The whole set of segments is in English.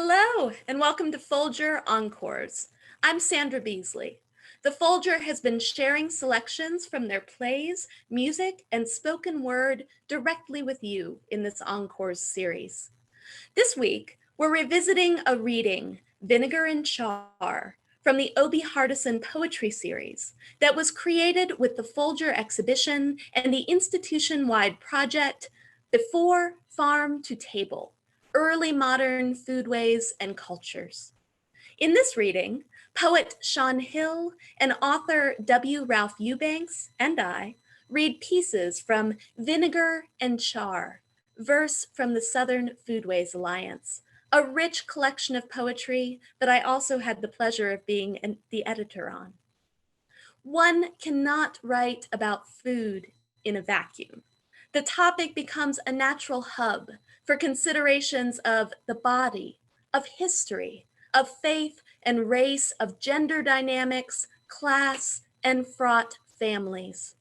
Hello, and welcome to Folger Encores. I'm Sandra Beasley. The Folger has been sharing selections from their plays, music, and spoken word directly with you in this Encores series. This week, we're revisiting a reading, Vinegar and Char, from the Obie Hardison Poetry Series that was created with the Folger exhibition and the institution-wide project Before Farm to Table, Early Modern Foodways and Cultures. In this reading, poet Sean Hill and author W. Ralph Eubanks and I read pieces from Vinegar and Char, verse from the Southern Foodways Alliance, a rich collection of poetry that I also had the pleasure of being the editor on. One cannot write about food in a vacuum. The topic becomes a natural hub for considerations of the body, of history, of faith and race, of gender dynamics, class, and fraught families.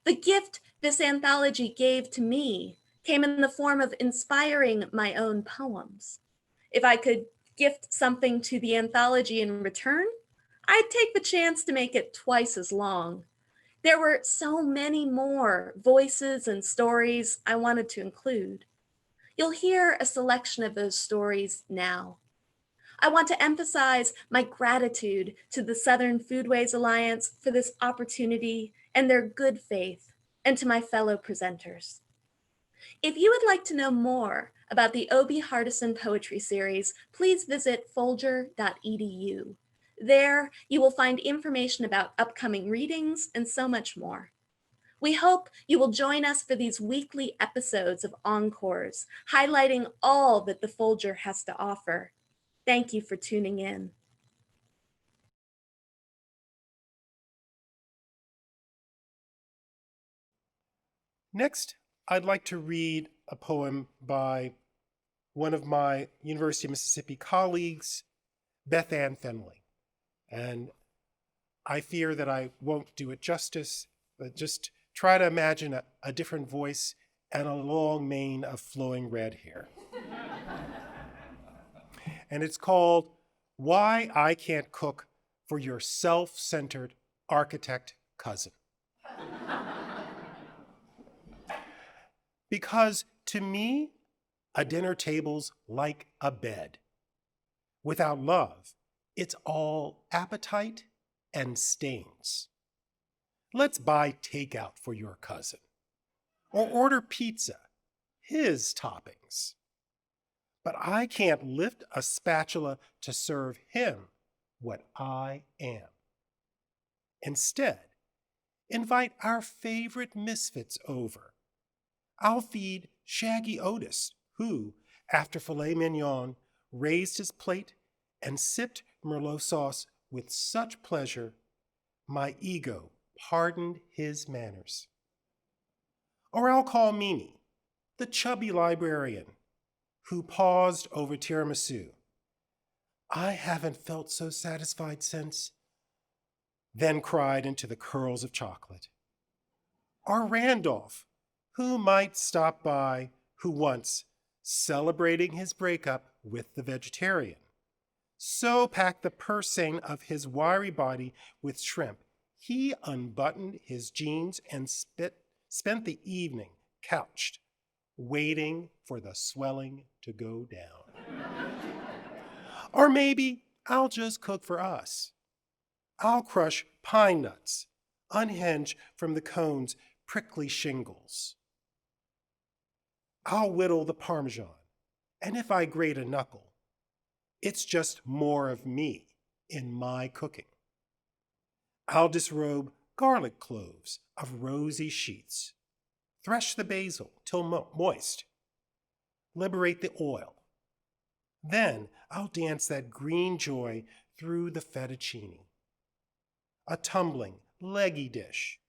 The gift this anthology gave to me came in the form of inspiring my own poems. If I could gift something to the anthology in return, I'd take the chance to make it twice as long. There were so many more voices and stories I wanted to include. You'll hear a selection of those stories now. I want to emphasize my gratitude to the Southern Foodways Alliance for this opportunity and their good faith, and to my fellow presenters. If you would like to know more about the Obie Hardison Poetry Series, please visit folger.edu. There, you will find information about upcoming readings and so much more. We hope you will join us for these weekly episodes of Encores, highlighting all that the Folger has to offer. Thank you for tuning in. Next, I'd like to read a poem by one of my University of Mississippi colleagues, Beth Ann Fenley. And I fear that I won't do it justice, but just try to imagine a different voice and a long mane of flowing red hair. And it's called Why I Can't Cook for Your Self-Centered Architect Cousin. Because to me, a dinner table's like a bed. Without love, it's all appetite and stains. Let's buy takeout for your cousin, or order pizza, his toppings. But I can't lift a spatula to serve him what I am. Instead, invite our favorite misfits over. I'll feed Shaggy Otis, who, after filet mignon, raised his plate and sipped Merlot sauce with such pleasure, my ego pardoned his manners. Or I'll call Mimi, the chubby librarian, who paused over tiramisu. I haven't felt so satisfied since, then cried into the curls of chocolate. Or Randolph, who might stop by, who once, celebrating his breakup with the vegetarian, so packed the pursing of his wiry body with shrimp, he unbuttoned his jeans and spent the evening couched, waiting for the swelling to go down. Or maybe I'll just cook for us. I'll crush pine nuts, unhinge from the cone's prickly shingles. I'll whittle the Parmesan, and if I grate a knuckle, it's just more of me in my cooking. I'll disrobe garlic cloves of rosy sheets, thresh the basil till moist, liberate the oil. Then I'll dance that green joy through the fettuccine. A tumbling, leggy dish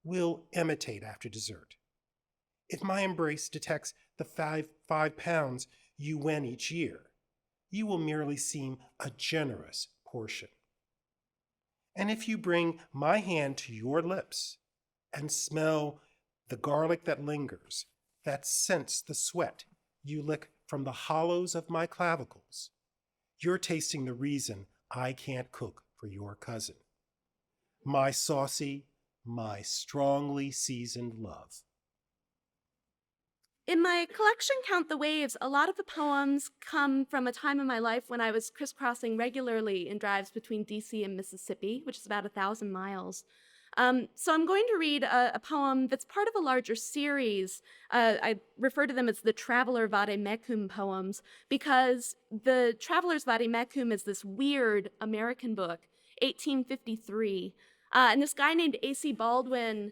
will imitate after dessert. If my embrace detects the 5 pounds you win each year, you will merely seem a generous portion. And if you bring my hand to your lips and smell the garlic that lingers, that scents the sweat you lick from the hollows of my clavicles, You're tasting the reason I can't cook for your cousin. My saucy, my strongly seasoned love. In my collection, Count the Waves, a lot of the poems come from a time in my life when I was crisscrossing regularly in drives between DC and Mississippi, which is about 1,000 miles. So I'm going to read a poem that's part of a larger series. I refer to them as the Traveler Vade-Mecum poems because the Traveler's Vade-Mecum is this weird American book, 1853. And this guy named A.C. Baldwin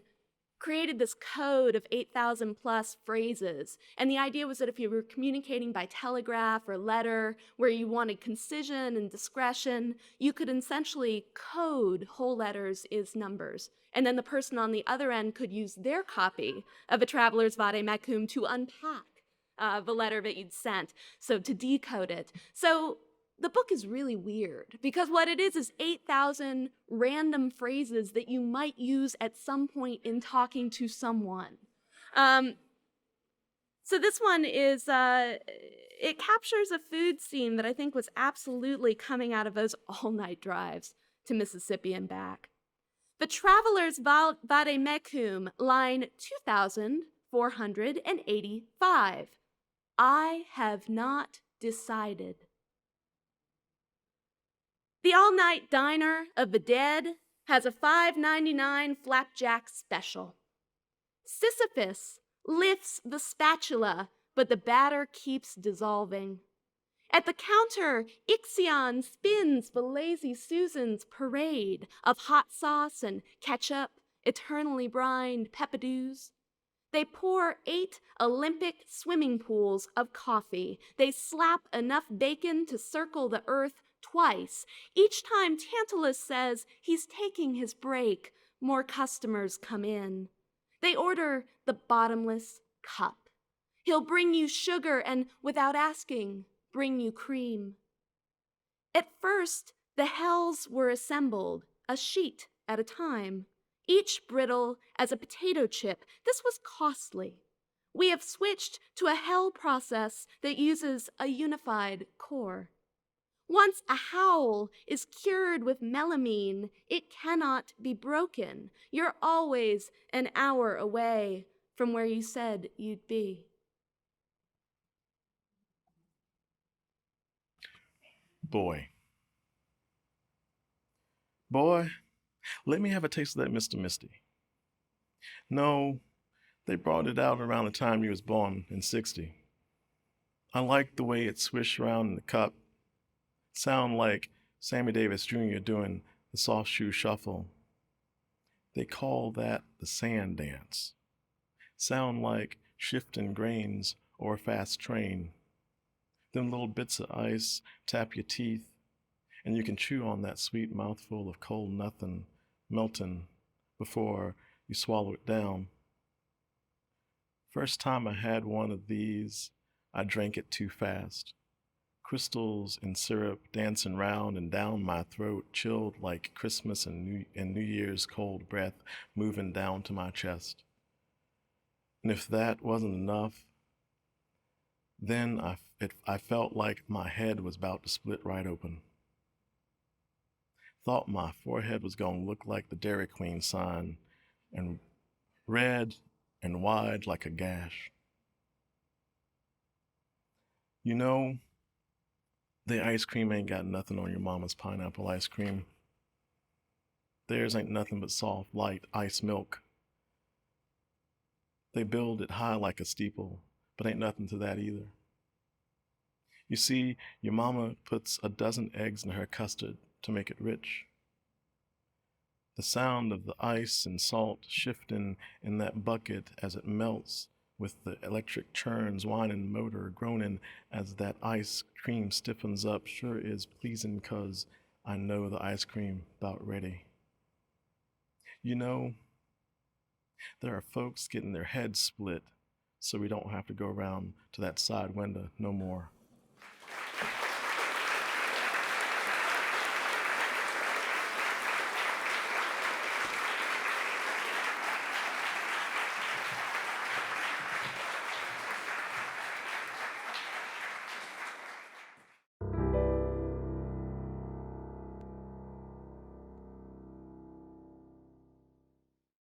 created this code of 8,000 plus phrases. And the idea was that if you were communicating by telegraph or letter, where you wanted concision and discretion, you could essentially code whole letters as numbers. And then the person on the other end could use their copy of a traveler's vade-mecum to unpack the letter that you'd sent, so to decode it. So the book is really weird because what it is 8,000 random phrases that you might use at some point in talking to someone. So this one is, it captures a food scene that I think was absolutely coming out of those all-night drives to Mississippi and back. The Traveler's Vade-Mecum, line 2,485. I have not decided. The all-night diner of the dead has a $5.99 flapjack special. Sisyphus lifts the spatula, but the batter keeps dissolving. At the counter, Ixion spins the Lazy Susan's parade of hot sauce and ketchup, eternally brined peppadews. They pour 8 Olympic swimming pools of coffee. They slap enough bacon to circle the earth twice. Each time Tantalus says he's taking his break, more customers come in. They order the bottomless cup. He'll bring you sugar and, without asking, bring you cream. At first, the hells were assembled, a sheet at a time, each brittle as a potato chip. This was costly. We have switched to a hell process that uses a unified core. Once a howl is cured with melamine, it cannot be broken. You're always an hour away from where you said you'd be. Boy, let me have a taste of that Mr. Misty. No, they brought it out around the time you was born in 60. I like the way it swished around in the cup. Sound like Sammy Davis Jr. doing the soft shoe shuffle. They call that the sand dance. Sound like shifting grains or a fast train. Them little bits of ice tap your teeth, and you can chew on that sweet mouthful of cold nothing melting before you swallow it down. First time I had one of these, I drank it too fast. Crystals and syrup dancing round and down my throat, chilled like Christmas and New Year's cold breath moving down to my chest. And if that wasn't enough, then I felt like my head was about to split right open. Thought my forehead was going to look like the Dairy Queen sign, and red and wide like a gash. You know, the ice cream ain't got nothing on your mama's pineapple ice cream. Theirs ain't nothing but soft, light ice milk. They build it high like a steeple, but ain't nothing to that either. You see, your mama puts a dozen eggs in her custard to make it rich. The sound of the ice and salt shifting in that bucket as it melts with the electric churn's whining motor groaning as that ice cream stiffens up sure is pleasing 'cause I know the ice cream about ready. You know, there are folks getting their heads split so we don't have to go around to that side window no more.